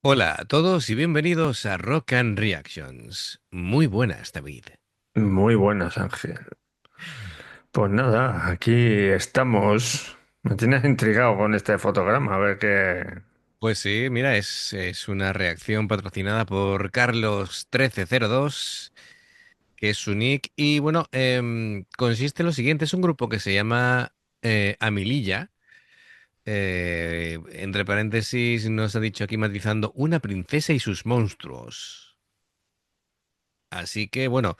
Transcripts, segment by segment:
Hola a todos y bienvenidos a Rock and Reactions. Muy buenas, David. Muy buenas, Ángel. Pues nada, aquí estamos. Me tienes intrigado con este fotograma, a ver qué. Pues sí, mira, es una reacción patrocinada por Carlos1302, que es su nick. Y bueno, consiste en lo siguiente: es un grupo que se llama Amililla. Entre paréntesis, nos ha dicho aquí matizando una princesa y sus monstruos. Así que bueno,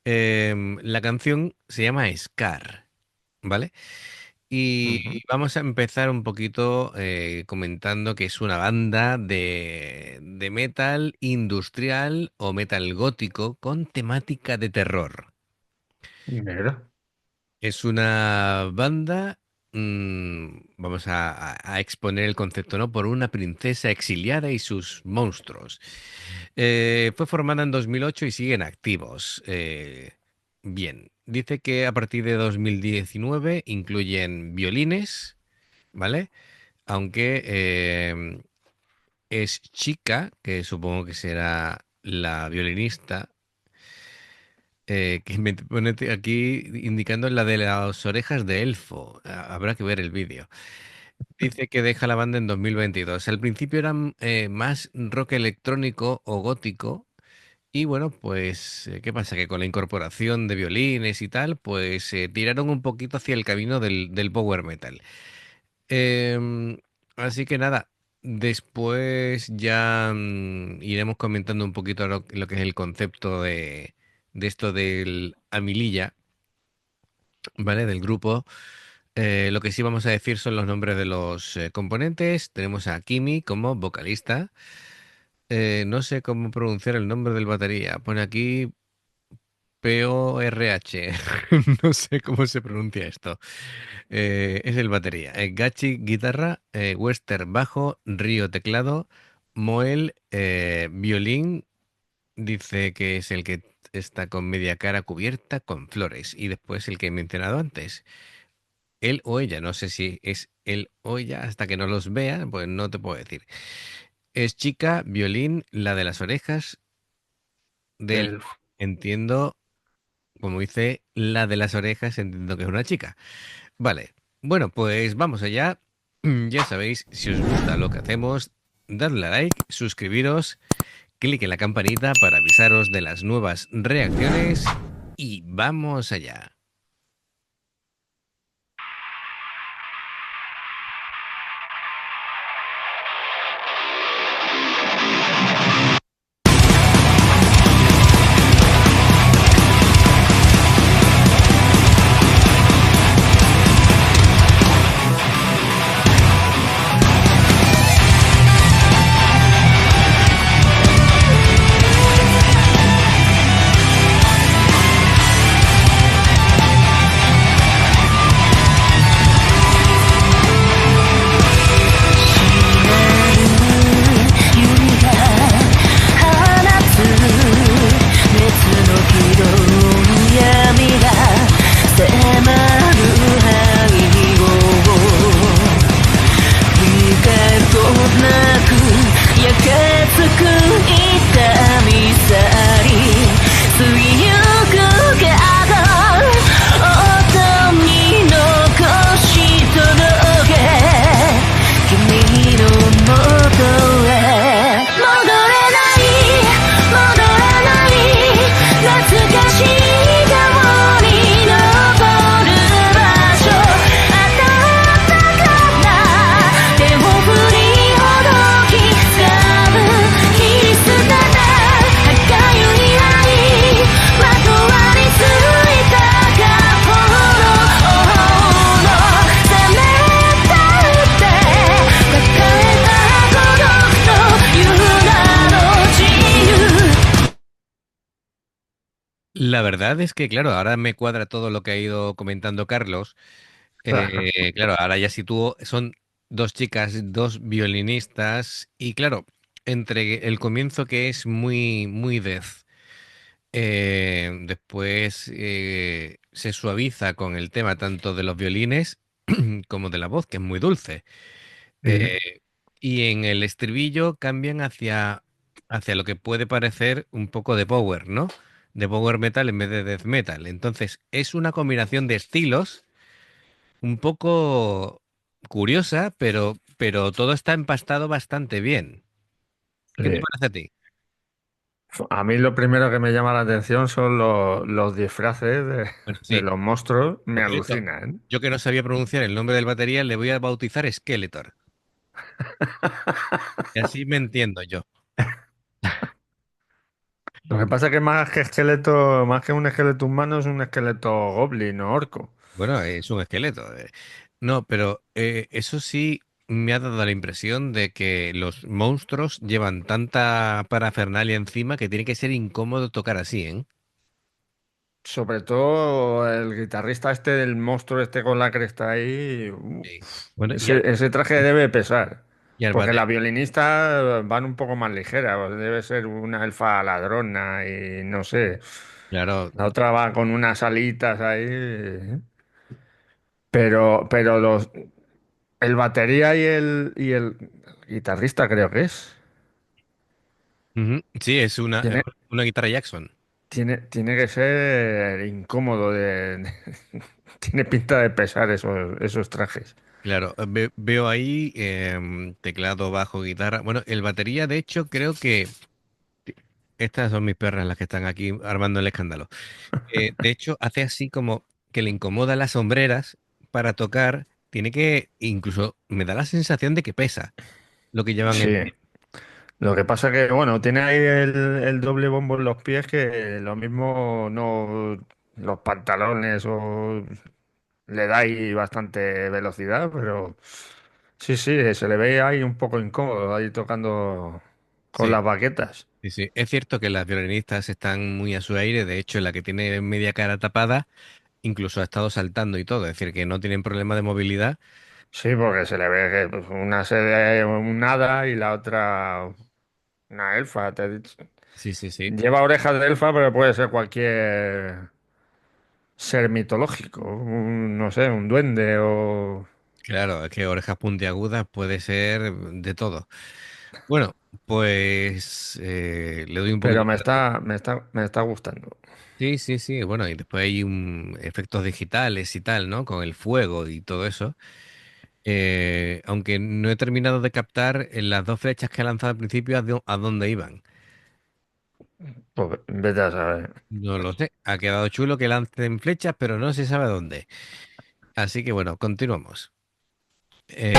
la canción se llama Scar, ¿vale? Ujú. Y vamos a empezar un poquito comentando que es una banda de metal industrial o metal gótico con temática de terror. Mira. Es una banda, vamos a exponer el concepto, ¿no? Por una princesa exiliada y sus monstruos. Fue formada en 2008 y siguen activos. Bien, dice que a partir de 2019 incluyen violines, ¿vale? Aunque es chica, que supongo que será la violinista, que me pone aquí indicando la de las orejas de elfo. Habrá que ver el vídeo. Dice que deja la banda en 2022. Al principio eran más rock electrónico o gótico. Y bueno, pues, ¿qué pasa? Que con la incorporación de violines y tal, pues se tiraron un poquito hacia el camino del power metal. Em, Así que nada, después ya iremos comentando un poquito lo que es el concepto de esto del Amililla, ¿vale? Del grupo. Lo que sí vamos a decir son los nombres de los componentes. Tenemos a Kimi como vocalista. No sé cómo pronunciar el nombre del batería. Pone aquí PORH. No sé cómo se pronuncia esto. Es el batería. Gachi guitarra, Wester bajo, Río teclado, Moel violín. Dice que es el que está con media cara cubierta con flores. Y después el que he mencionado antes. Él o ella. No sé si es él o ella. Hasta que no los vea, pues no te puedo decir. Es chica, violín, la de las orejas del... El- Entiendo, como dice, la de las orejas, entiendo que es una chica. Vale, bueno, pues vamos allá. Ya sabéis, si os gusta lo que hacemos, dadle a like, suscribiros, clic en la campanita para avisaros de las nuevas reacciones y vamos allá. La verdad es que, claro, ahora me cuadra todo lo que ha ido comentando Carlos. Claro, ahora ya sitúo, son dos chicas, dos violinistas, y claro, entre el comienzo que es muy death, después se suaviza con el tema tanto de los violines como de la voz, que es muy dulce. Mm. Eh, y en el estribillo cambian hacia lo que puede parecer un poco de power, ¿no? De power metal en vez de death metal. Entonces, es una combinación de estilos un poco curiosa, pero todo está empastado bastante bien. ¿Qué te Sí. parece a ti? A mí lo primero que me llama la atención son los disfraces Bueno, de sí. los monstruos. Me Por cierto, alucinan. yo que no sabía pronunciar el nombre del batería, le voy a bautizar Skeletor. Y así me entiendo yo. Lo que pasa es que más que esqueleto, más que un esqueleto humano, es un esqueleto goblin o orco. Bueno, es un esqueleto. No, pero eso sí me ha dado la impresión de que los monstruos llevan tanta parafernalia encima que tiene que ser incómodo tocar así, ¿eh? Sobre todo el guitarrista este del monstruo este con la cresta ahí. Sí. Bueno, Ese traje debe pesar. y al Porque bate- la violinista van un poco más ligera. Pues debe ser una elfa ladrona y no sé. claro. La otra va con unas alitas ahí. Pero el batería y el guitarrista creo que es. Ujú, sí, es Tiene, una guitarra Jackson. tiene que ser incómodo tiene pinta de pesar esos trajes. Claro, veo ahí teclado, bajo, guitarra. Bueno, el batería, de hecho, creo que estas son mis perras las que están aquí armando el escándalo. De hecho, hace así como que le incomoda las sombreras para tocar. Tiene que, incluso me da la sensación de que pesa lo que llevan Sí. encima. Lo que pasa que, bueno, tiene ahí el doble bombo en los pies que lo mismo no los pantalones o le da ahí bastante velocidad, pero sí, sí, se le ve ahí un poco incómodo ahí tocando con Sí, las baquetas. sí, sí. Es cierto que las violinistas están muy a su aire. De hecho, la que tiene media cara tapada, incluso ha estado saltando y todo. Es decir, que no tienen problema de movilidad. Sí, porque se le ve que pues, una se ve un hada y la otra una elfa, te he dicho. Sí, sí, sí. Lleva orejas de elfa, pero puede ser cualquier ser mitológico, no sé, un duende o... Claro, es que orejas puntiagudas puede ser de todo. Bueno, pues le doy un Pero poquito me de razón. está, me está, me está gustando. Sí, sí, sí. Bueno, y después hay efectos digitales y tal, ¿no? Con el fuego y todo eso. Aunque no he terminado de captar en las dos flechas que he lanzado al principio a dónde iban. Pues vete a saber. No lo sé. Ha quedado chulo que lancen flechas, pero no se sabe a dónde. Así que bueno, continuamos. Eh,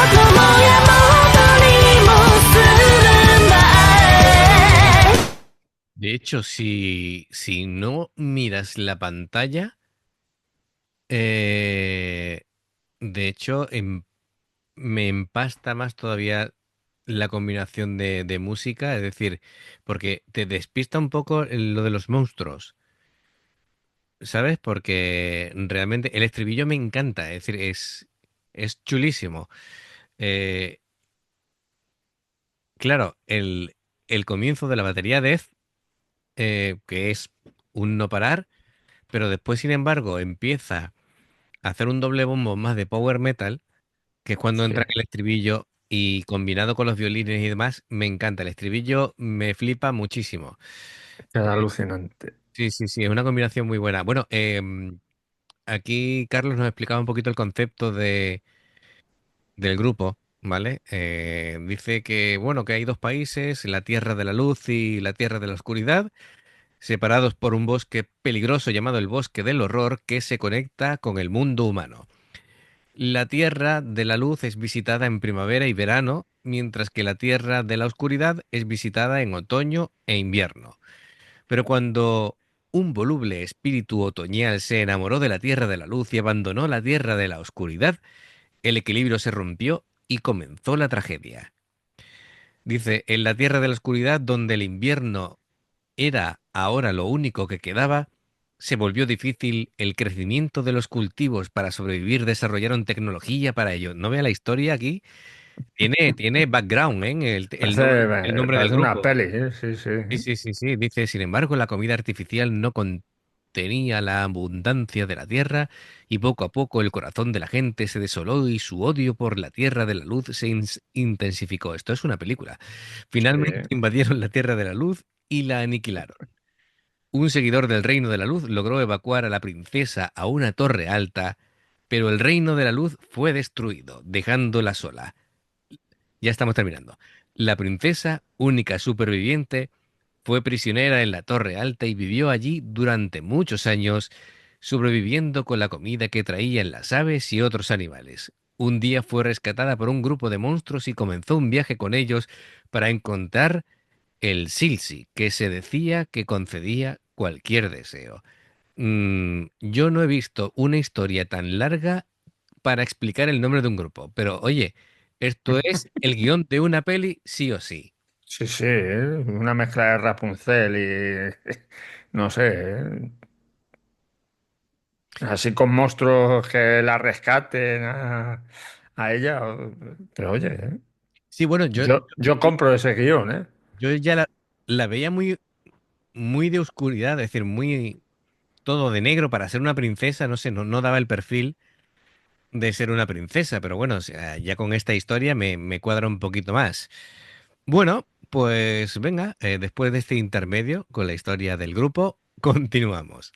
音もや元にもする前 De hecho, si no miras la pantalla, eh, de hecho, me empasta más todavía la combinación de música, es decir, porque te despista un poco lo de los monstruos, ¿sabes? Porque realmente el estribillo me encanta, es decir, es chulísimo. Eh, claro, el comienzo de la batería Death, que es un no parar, pero después, sin embargo, empieza a hacer un doble bombo más de power metal, que es cuando Sí, entra el estribillo y combinado con los violines y demás, me encanta. El estribillo me flipa muchísimo. queda alucinante. Sí, sí, sí, es una combinación muy buena. Bueno, aquí Carlos nos explicaba un poquito el concepto del grupo, ¿vale? Dice que, bueno, que hay dos países, la Tierra de la Luz y la Tierra de la Oscuridad, separados por un bosque peligroso llamado el Bosque del Horror, que se conecta con el mundo humano. La Tierra de la Luz es visitada en primavera y verano, mientras que la Tierra de la Oscuridad es visitada en otoño e invierno. Pero cuando un voluble espíritu otoñal se enamoró de la Tierra de la Luz y abandonó la Tierra de la Oscuridad, el equilibrio se rompió y comenzó la tragedia. Dice, en la Tierra de la Oscuridad, donde el invierno era ahora lo único que quedaba, se volvió difícil el crecimiento de los cultivos. Para sobrevivir desarrollaron tecnología para ello. No vea la historia aquí. Tiene background, ¿eh? El nombre del Parece una grupo. peli, ¿eh? Sí, sí. Sí, sí, sí, sí. Dice, sin embargo, la comida artificial no contenía la abundancia de la tierra y poco a poco el corazón de la gente se desoló y su odio por la tierra de la luz se intensificó. Esto es una película. Sí. Finalmente invadieron la tierra de la luz y la aniquilaron. Un seguidor del Reino de la Luz logró evacuar a la princesa a una torre alta, pero el Reino de la Luz fue destruido, dejándola sola. Ya estamos terminando. La princesa, única superviviente, fue prisionera en la Torre Alta y vivió allí durante muchos años, sobreviviendo con la comida que traían las aves y otros animales. Un día fue rescatada por un grupo de monstruos y comenzó un viaje con ellos para encontrar el Silsi, que se decía que concedía cualquier deseo. Yo no he visto una historia tan larga para explicar el nombre de un grupo, pero oye, esto es el guión de una peli sí o sí. Sí, sí, una mezcla de Rapunzel y no sé, así con monstruos que la rescaten a ella. Pero oye, Sí, bueno, yo compro ese guión, ¿eh? yo ya la veía muy, muy de oscuridad, es decir, muy todo de negro para ser una princesa, no sé, no daba el perfil de ser una princesa, pero bueno, o sea, ya con esta historia me cuadra un poquito más. Bueno, pues venga, después de este intermedio con la historia del grupo, continuamos.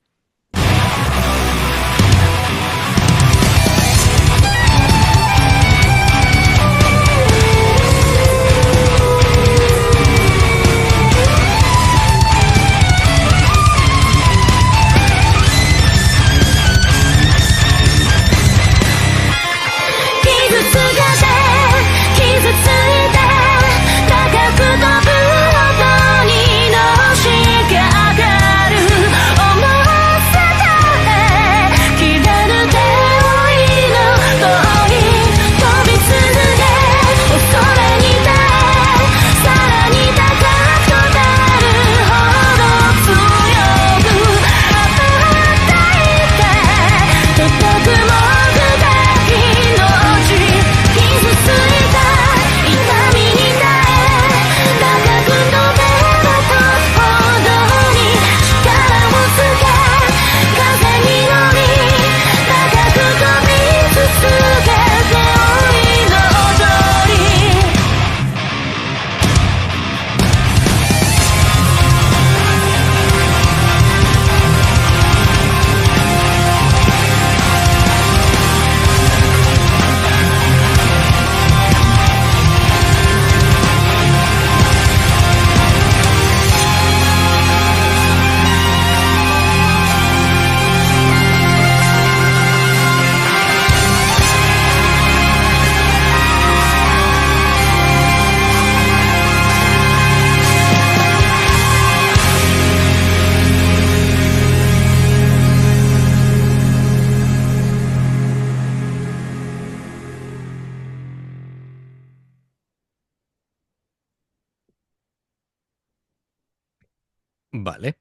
Vale.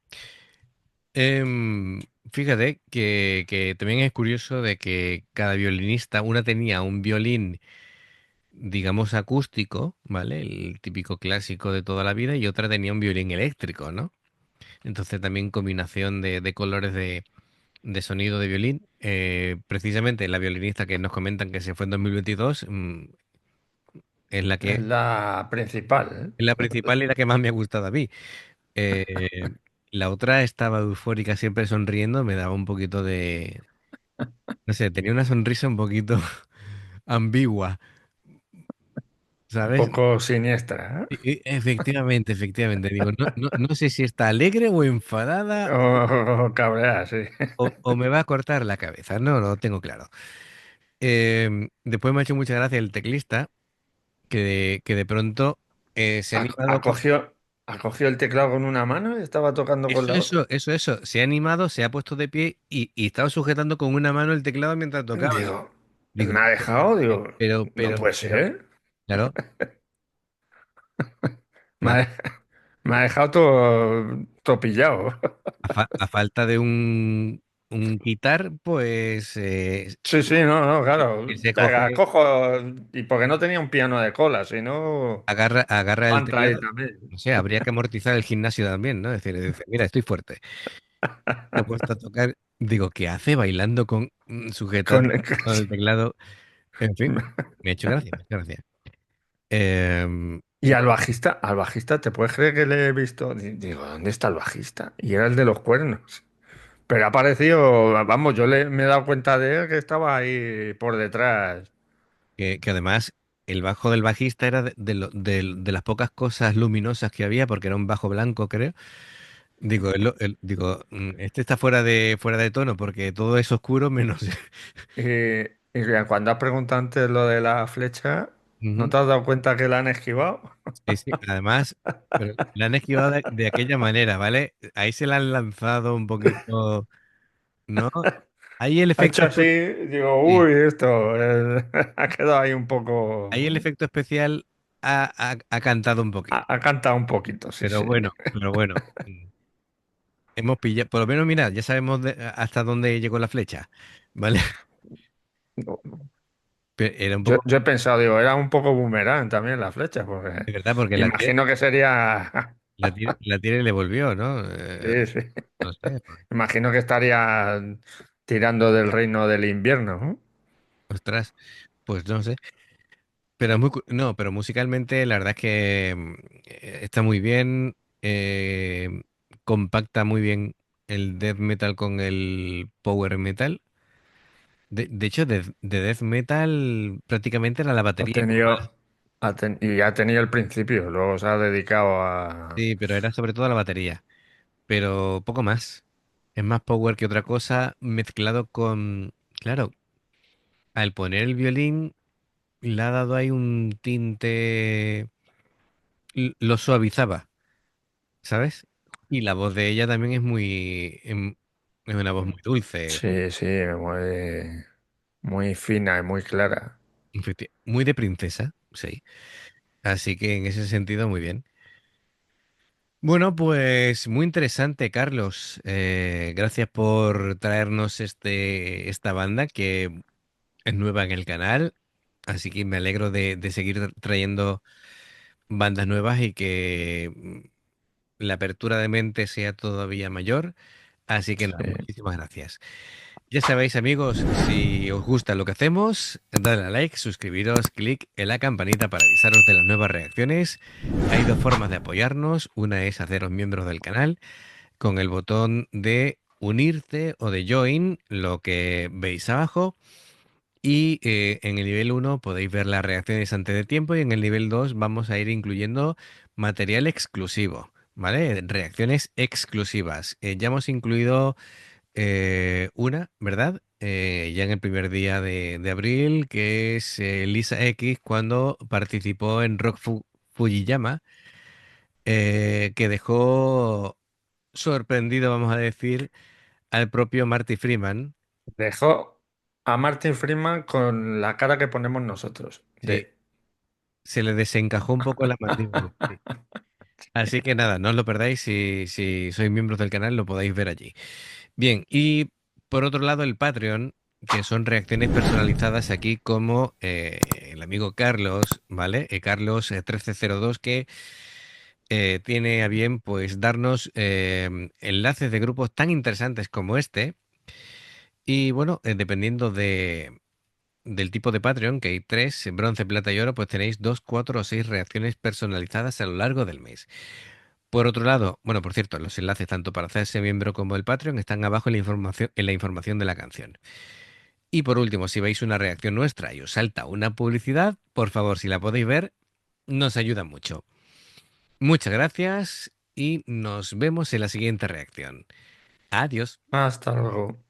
Em, Fíjate que también es curioso de que cada violinista, una tenía un violín, digamos, acústico, ¿vale? El típico clásico de toda la vida, y otra tenía un violín eléctrico, ¿no? Entonces también combinación de colores de sonido de violín. Precisamente la violinista que nos comentan que se fue en 2022, es la Es que la principal, es la principal y la que más me ha gustado a mí. Eh, la otra estaba eufórica, siempre sonriendo, me daba un poquito de... No sé, tenía una sonrisa un poquito ambigua, Un ¿sabes? poco siniestra, Efectivamente, efectivamente. Digo, no sé si está alegre o ¿eh? enfadada O cabrea, sí. o me va a cortar la cabeza. No, no lo tengo claro. Después me ha hecho mucha gracia el teclista, que de pronto se ha animado con... Acogió el teclado con una mano y estaba tocando con la otra. Eso. Se ha animado, se ha puesto de pie y estaba sujetando con una mano el teclado mientras tocaba. Digo, me Digo, ha dejado, digo, no puede pero, ser. claro, Me ha, me ha dejado todo pillado. a falta de un quitar, pues Sí, sí, no, no, claro. se coge, Cojo, y porque no tenía un piano de cola, sino agarra el aguanta ahí teclado. también. No sé, habría que amortizar el gimnasio también, ¿no? Es decir, dice, mira, estoy fuerte. Se ha puesto a tocar. Digo, ¿qué hace bailando con Con- sujetando con el teclado? En fin, me ha hecho gracia, me ha hecho gracia. Em, Y al bajista, ¿te puedes creer que le he visto? Digo, ¿dónde está el bajista? Y era el de los cuernos. Pero ha aparecido, vamos, me he dado cuenta de él que estaba ahí por detrás. que además el bajo del bajista era de las pocas cosas luminosas que había, porque era un bajo blanco, creo. Digo, este está fuera de tono porque todo es oscuro menos. Y cuando has preguntado antes lo de la flecha, ¿no Ujú. te has dado cuenta que la han esquivado? Sí, sí. Además, pero la han esquivado de aquella manera, ¿vale? Ahí se la han lanzado un poquito, ¿no? Ahí el Ha efecto, hecho así, digo, sí, uy, esto, ha quedado ahí un poco, ahí el efecto especial ha cantado un poquito. ha cantado un poquito, sí, sí. Pero bueno. Hemos pillado, por lo menos, mira, ya sabemos hasta dónde llegó la flecha, ¿vale? Era un poco, Yo he pensado, digo, era un poco boomerang también la flecha, porque de verdad, porque imagino que sería, la tira y le volvió, ¿no? sí, sí. No sé, pues, Imagino que estaría tirando del reino del invierno, ¿no? ostras, pues no sé. Pero es muy, no, pero musicalmente la verdad es que está muy bien, compacta muy bien el death metal con el power metal. De hecho, de death metal prácticamente era la Ha batería. tenido, y ha tenido el principio, luego se ha dedicado a... Sí, pero era sobre todo la batería. Pero poco más. Es más power que otra cosa, mezclado con, claro, al poner el violín le ha dado ahí un tinte, lo suavizaba, ¿sabes? Y la voz de ella también es es una voz muy dulce, Sí, sí, muy, muy fina y muy clara. muy de princesa, sí. Así que en ese sentido, muy bien. Bueno, pues muy interesante, Carlos. Gracias por traernos esta banda que es nueva en el canal. Así que me alegro de seguir trayendo bandas nuevas y que la apertura de mente sea todavía mayor. Así que nada, Sí, muchísimas gracias. Ya sabéis, amigos, si os gusta lo que hacemos, dadle a like, suscribiros, clic en la campanita para avisaros de las nuevas reacciones. Hay dos formas de apoyarnos. Una es haceros miembros del canal con el botón de unirte o de join, lo que veis abajo. Y en el nivel uno podéis ver las reacciones antes de tiempo y en el nivel 2 vamos a ir incluyendo material exclusivo, ¿vale? Reacciones exclusivas. Ya hemos incluido una, ¿verdad? Ya en el primer día de abril, que es Lisa X cuando participó en Fujiyama, que dejó sorprendido, vamos a decir, al propio Marty Freeman. dejó a Martin Freeman con la cara que ponemos nosotros. Sí, se le desencajó un poco la mandíbula. Sí. Así que nada, no os lo perdáis si sois miembros del canal, lo podéis ver allí. Bien, y por otro lado el Patreon, que son reacciones personalizadas aquí como el amigo Carlos, ¿vale? Carlos 1302 que tiene a bien pues darnos enlaces de grupos tan interesantes como este. Y bueno, dependiendo del tipo de Patreon, que hay tres, bronce, plata y oro, pues tenéis dos, cuatro o seis reacciones personalizadas a lo largo del mes. Por otro lado, bueno, por cierto, los enlaces tanto para hacerse miembro como el Patreon están abajo en la información de la canción. Y por último, si veis una reacción nuestra y os salta una publicidad, por favor, si la podéis ver, nos ayuda mucho. Muchas gracias y nos vemos en la siguiente reacción. Adiós. Hasta luego.